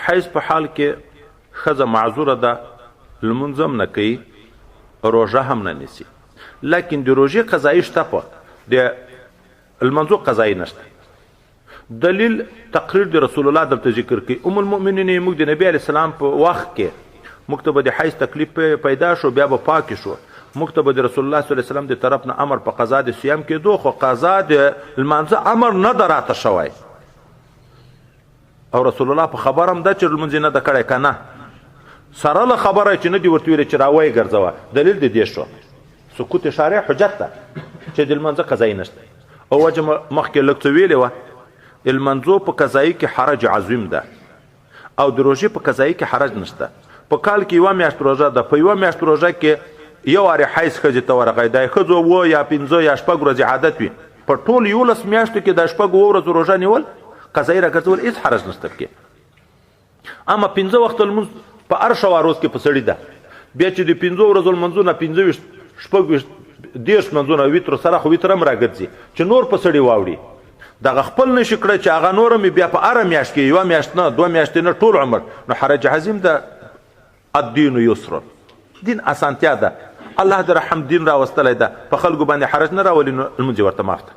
حیض په حال کې ښځه معذوره ده، لمونځ هم نه کوي، روژه هم نه نیسي، لیکن د روژې قضایي شته، په د لمانځو قضایي نشته. دلیل تقریر د رسول الله دلته ذکر کوي. ام المؤمنین موږ د نبی علیه السلام په وخت کې موږ ته به د حیض تکلیف پیدا شو، بیا به پاکې شو، موږ ته به د رسول الله صلی الله علیه وسلم د طرف نه امر په قضا د صیام کېدو، خو قضا د لمانځه امر نه ده راته شوی، او رسول الله په خبر هم ده چې لمونځ نه ده کړی که نه، سره له خبره چې نه دي ورته ویلې چې راویې ګرځوه. دلیل د دې شو سکوت شارع حجت ده چې د لمانځه قضایي نشته. او وجه مخکې لږ څه ویلې وه، د لمانځو په قضایي کې حرج عظیم ده، او د روژې په قضایي کې حرج نشته. په کال کې یوه میاشت روژه ده، په یوه میاشت روژه کې یو وارې حیض ښځې ته ورغی، د ښځو 7 یا 5 یا 6 ورځې عادت وي، په ټول 11 میاشتو کې د 6 ورځو روژه نیول قضایي راګرځول هېڅ حرج نشته پکې. اما 5 وخته لمونځ په هر شوا روز کې په سړي ده، بیا چې د 5 ورځو لمونځونه 15 شپږ 10 لمونځونه ویتر سره، خو ویتر هم راګرځي چې نور په سړي واوړي، دغه خپل نشي کړی چې هغه نور مې بیا په هره میاشت کې، 1 میاشت نه 2 میاشتې نه ټول عمر، نو حرج عظیم ده. الدین یسر، دین اسانتیا ده، الله د رحم دین راوستلی ده، په خلکو باندې حرج نه راولي، نو لمونځ ورته معاف ده.